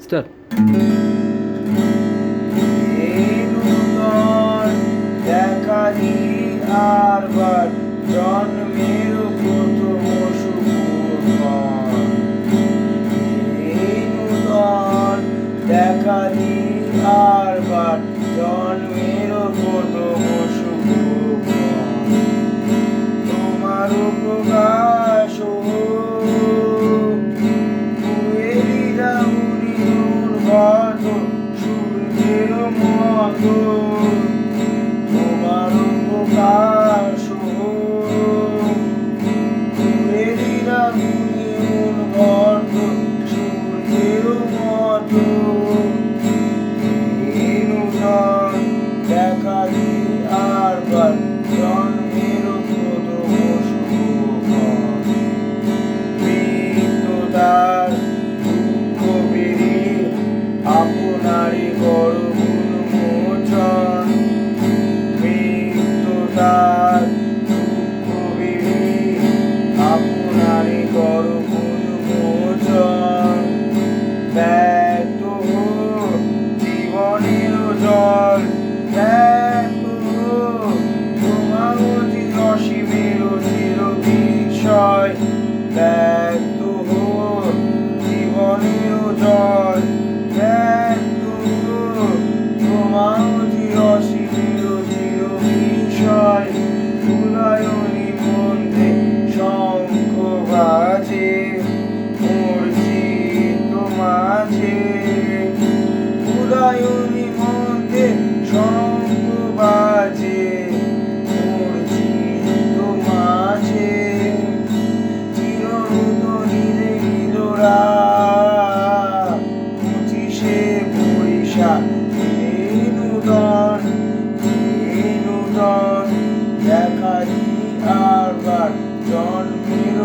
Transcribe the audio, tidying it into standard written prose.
Start. দেখা দিই আরবার জন্মের প্রথম শুভ নূতন দেখা দিই আরবার জন্মের প্রথম শুভ তোমার প্রকাশ সূর্যের মতো তোমার প্রকাশ সূর্যের মতো নূতন দেখা দিই আরবার জন্মের প্রথম শুভ মৃত্যুদার দুঃখ বেরিয়ে আপনারই গর্ব উন্মোচন মৃত্যুদার দুঃখ বেরিয়ে আপনারই গর্ব উন্মোচন ব্যক্ত জীবনের জল ব্যক্ত তোমার অসীমের চির বিষয় ব্যক্ত জীবনের জল ব্যক্ত তোমার অসীমের চির বিষয় উদয়নী মন্দিরে শঙ্খ বাজে মোর চিত্ত মাঝে উদয়নী মন্দিরে শঙ্খ বাজে মোর চিত্ত মাঝে চিরনূতনীরে নীলরা 25শে বৈশাখ নূতন দেখা দিই আরবার জন্মের